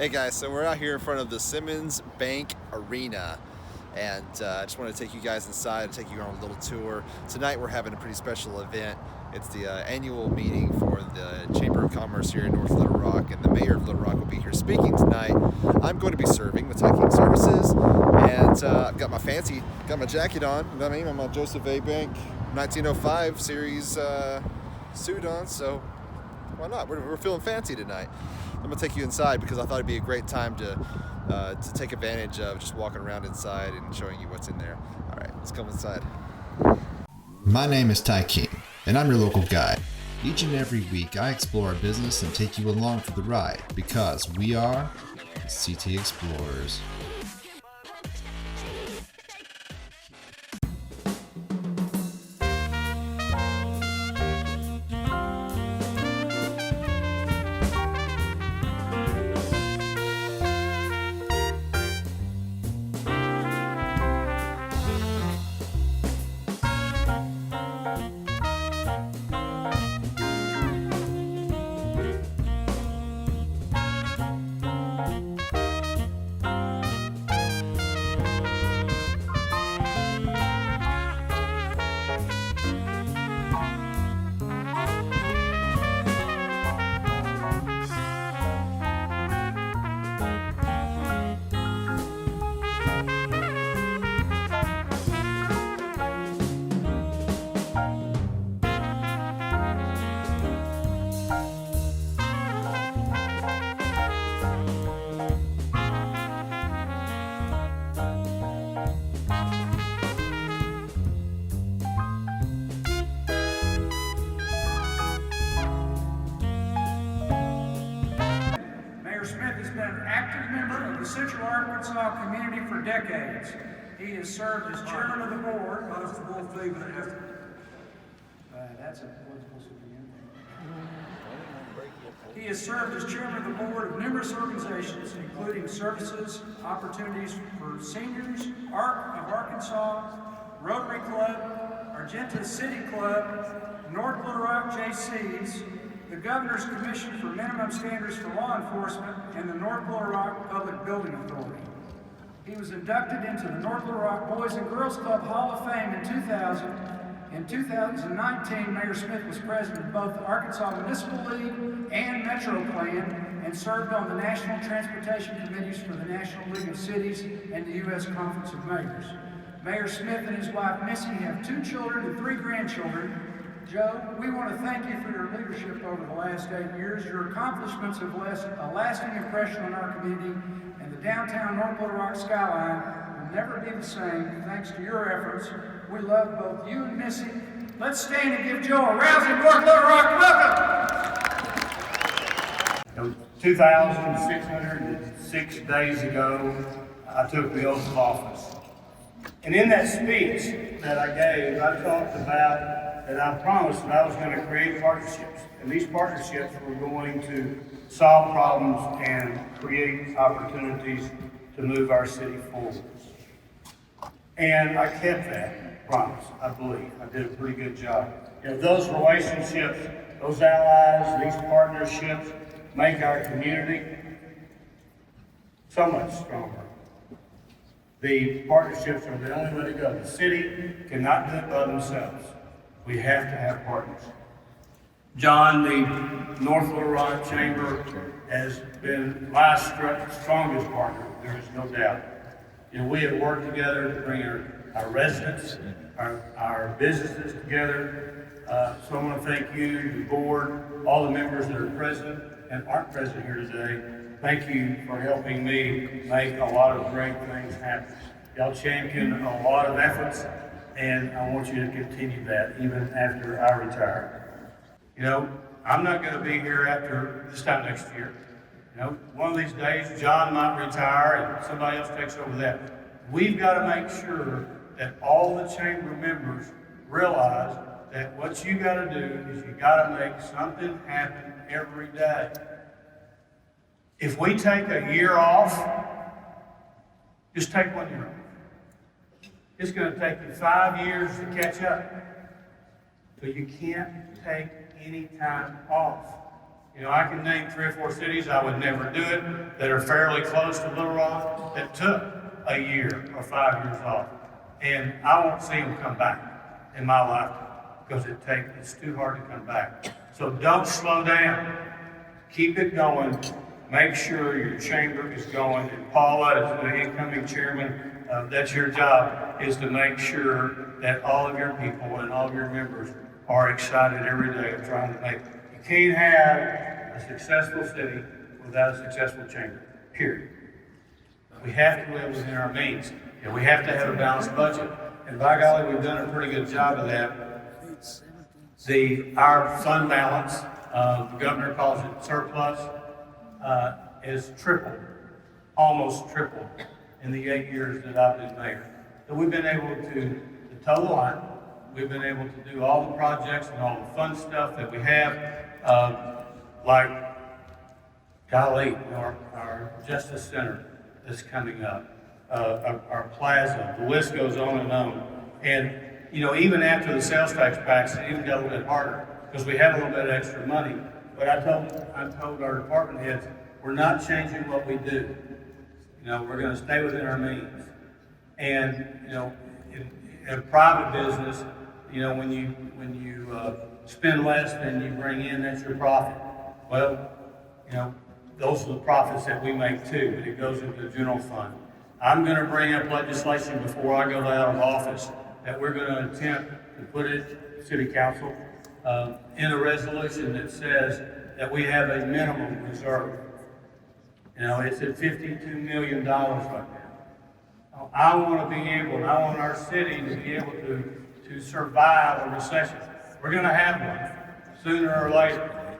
Hey guys, so we're out here in front of the Simmons Bank Arena, and I just want to take you guys inside, take you on a little tour. Tonight we're having a pretty special event. It's the annual meeting for the Chamber of Commerce here in North Little Rock, and the mayor of Little Rock will be here speaking tonight. I'm going to be serving the Thai King services, and I've got my jacket on. You know what I mean? I'm a Joseph A. Bank 1905 series suit on, so why not? We're feeling fancy tonight. I'm gonna take you inside because I thought it'd be a great time to take advantage of just walking around inside and showing you what's in there. All right, let's come inside. My name is Thai King, and I'm your local guide. Each and every week, I explore our business and take you along for the ride because we are the CTXplorers. Smith has been an active member of the Central Arkansas community for decades. He has served as chairman of the board. That's a political significance. He has served as chairman of the board of numerous organizations, including Services, Opportunities for Seniors, ARC of Arkansas, Rotary Club, Argenta City Club, North Little Rock JCs, the Governor's Commission for Minimum Standards for Law Enforcement, and the North Little Rock Public Building Authority. He was inducted into the North Little Rock Boys and Girls Club Hall of Fame in 2000. In 2019, Mayor Smith was president of both the Arkansas Municipal League and Metro Plan and served on the National Transportation Committees for the National League of Cities and the U.S. Conference of Mayors. Mayor Smith and his wife Missy have 2 children and 3 grandchildren. Joe, we want to thank you for your leadership over the last 8 years. Your accomplishments have left a lasting impression on our community, and the downtown North Little Rock skyline will never be the same thanks to your efforts. We love both you and Missy. Let's stand and give Joe a rousing North Little Rock welcome. 2,606 days ago, I took the oath of office. And in that speech that I gave, I talked about that I promised that I was going to create partnerships. And these partnerships were going to solve problems and create opportunities to move our city forward. And I kept that promise, I believe. I did a pretty good job. Those relationships, those allies, these partnerships make our community so much stronger. The partnerships are the only way to go. The city cannot do it by themselves. We have to have partners. John, the North Little Rock Chamber, has been my strongest partner, there is no doubt. We have worked together to bring our residents, our businesses together. So I want to thank you, the board, all the members that are present and aren't present here today. Thank you for helping me make a lot of great things happen. Y'all champion a lot of efforts, and I want you to continue that even after I retire. I'm not going to be here after this time next year. One of these days, John might retire and somebody else takes over that. We've got to make sure that all the chamber members realize that what you got to do is you got to make something happen every day. If we take a year off, just take 1 year off. It's going to take you 5 years to catch up. So you can't take any time off. You know, I can name 3 or 4 cities, I would never do it, that are fairly close to Little Rock, that took a year or 5 years off. And I won't see them come back in my lifetime because it's too hard to come back. So don't slow down. Keep it going. Make sure your chamber is going. And Paula, as the incoming chairman, that's your job, is to make sure that all of your people and all of your members are excited every day of trying to make it. You can't have a successful city without a successful chamber, period. We have to live within our means, and we have to have a balanced budget. And by golly, we've done a pretty good job of that. Our fund balance, the governor calls it surplus, is tripled, almost tripled in the 8 years that I've been mayor. So we've been able to toe the line. We've been able to do all the projects and all the fun stuff that we have, like, golly, our Justice Center that's coming up, our plaza, the list goes on and on. And, you know, even after the sales tax passed, it even got a little bit harder because we had a little bit of extra money. But I told our department heads, we're not changing what we do. You know, we're going to stay within our means. And, you know, in a private business, you know, when you spend less than you bring in, that's your profit. Well, you know, those are the profits that we make too, but it goes into the general fund. I'm going to bring up legislation before I go out of office that we're going to attempt to put it, City Council, in a resolution that says that we have a minimum reserve. You know, it's at $52 million right now. I want to be able, and I want our city to be able to survive a recession. We're going to have one sooner or later.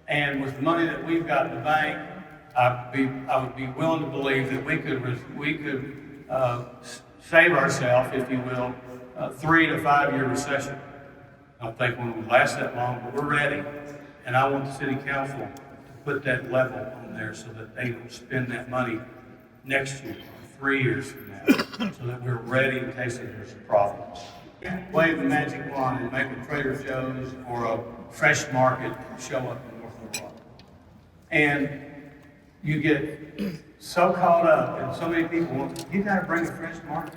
And with the money that we've got in the bank, I would be willing to believe that we could save ourselves, if you will, a 3 to 5 year recession. I don't think one would last that long, but we're ready. And I want the city council to put that level on there so that they don't spend that money next year, 3 years from now, so that we're ready in case there's a problem. Wave the magic wand and make a Trader Joe's or a Fresh Market show up in North Little Rock. And you get so caught up, and so many people want, you got to bring a Fresh Market.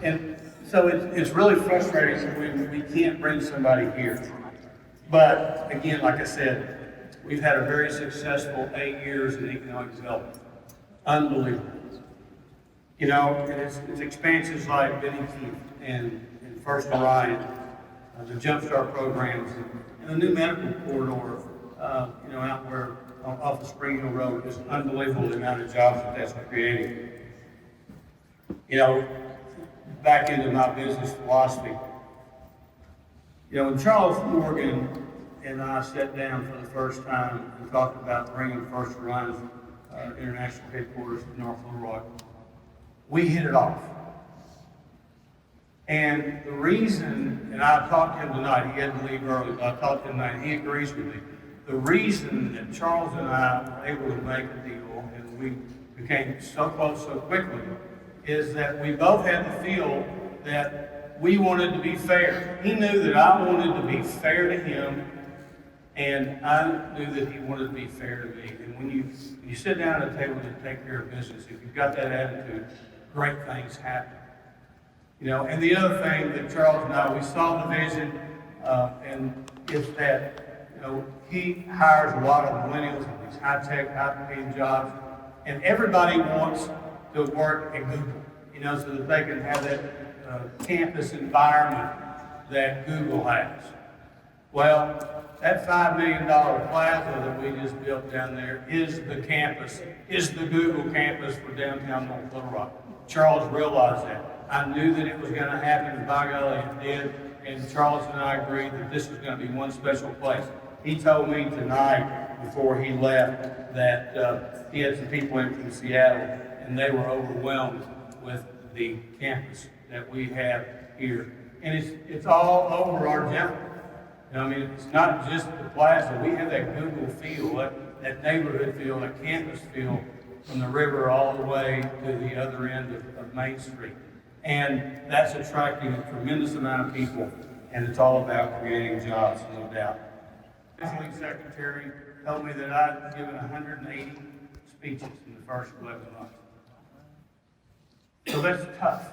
And so it's really frustrating when we can't bring somebody here. But again, like I said, we've had a very successful 8 years in economic development. Unbelievable. You know, it's expansions like Benny Keith and First Orion, the Jumpstart programs, and the new medical corridor, you know, out where off of Spring Hill Road, is unbelievable the amount of jobs that's creating. You know, back into my business philosophy. You know, when Charles Morgan and I sat down for the first time and talked about bringing First Orion's international headquarters to North Little Rock, we hit it off. And the reason, and I talked to him tonight, he had to leave early, but I talked to him tonight, he agrees with me. The reason that Charles and I were able to make a deal and we became so close so quickly is that we both had the feel that we wanted to be fair. He knew that I wanted to be fair to him, and I knew that he wanted to be fair to me. And when you sit down at a table to take care of business, if you've got that attitude, great things happen. You know, and the other thing that Charles and I, we saw the vision, and it's that, you know, he hires a lot of millennials in these high-tech, high-paying jobs, and everybody wants to work at Google, you know, so that they can have that campus environment that Google has. Well, that $5 million plaza that we just built down there is the campus, is the Google campus for downtown North Little Rock. Charles realized that. I knew that it was going to happen, and by golly, it did. And Charles and I agreed that this was going to be one special place. He told me tonight, before he left, that he had some people in from Seattle, and they were overwhelmed with the campus that we have here. And it's all over our gym. You know, I mean, it's not just the plaza. We have that Google feel, that neighborhood feel, that campus feel, from the river all the way to the other end of Main Street. And that's attracting a tremendous amount of people, and it's all about creating jobs, no doubt. Council Secretary, told me that I'd given 180 speeches in the first 11 months. So that's tough.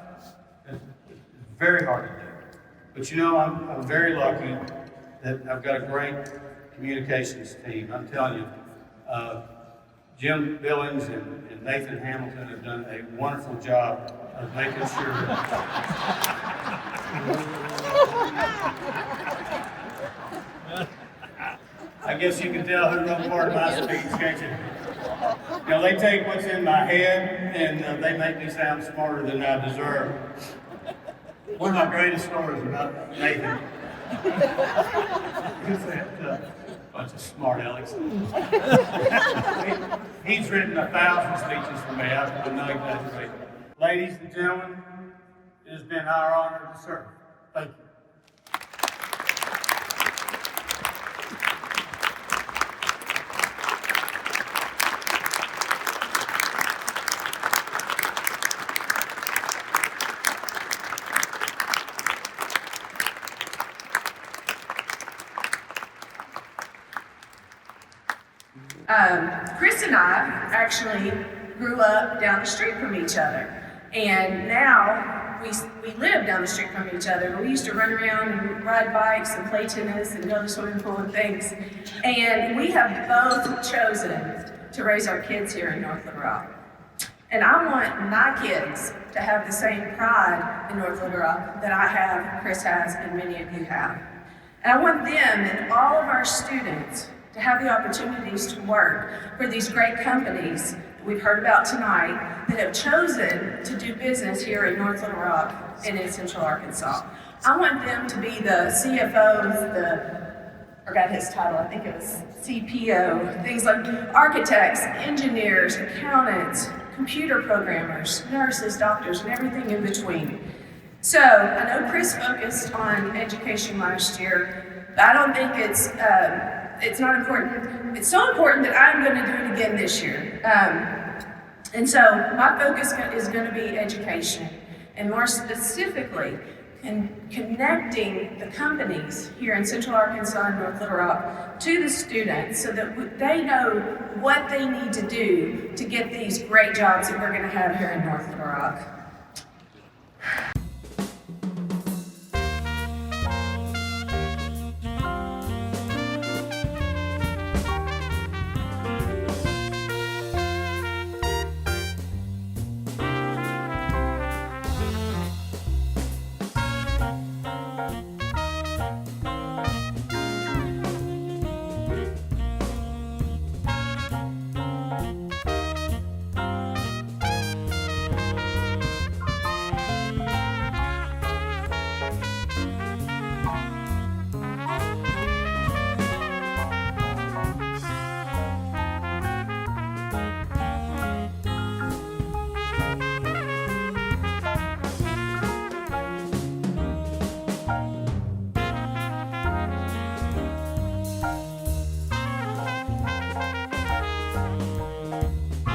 It's very hard to do. But you know, I'm very lucky that I've got a great communications team. I'm telling you, Jim Billings and Nathan Hamilton have done a wonderful job of making sure I guess you can tell who wrote part of my speech, can't you? You know, they take what's in my head and they make me sound smarter than I deserve. One of my greatest stories about Nathan is that bunch of smart alecks. He's written 1,000 speeches for me. I'm not exaggerating. Ladies and gentlemen, it has been our honor to serve. Thank you. Chris and I actually grew up down the street from each other, and now we live down the street from each other. We used to run around and ride bikes and play tennis and go to the swimming pool and things, and we have both chosen to raise our kids here in North Little Rock. And I want my kids to have the same pride in North Little Rock that I have, Chris has, and many of you have. And I want them and all of our students to have the opportunities to work for these great companies that we've heard about tonight that have chosen to do business here in North Little Rock and in Central Arkansas. I want them to be the CFOs, I forgot his title, I think it was CPO, things like architects, engineers, accountants, computer programmers, nurses, doctors, and everything in between. So I know Chris focused on education last year, but I don't think it's not important. It's so important that I'm going to do it again this year. And so my focus is going to be education, and more specifically, connecting the companies here in Central Arkansas and North Little Rock to the students so that they know what they need to do to get these great jobs that we're going to have here in North Little Rock.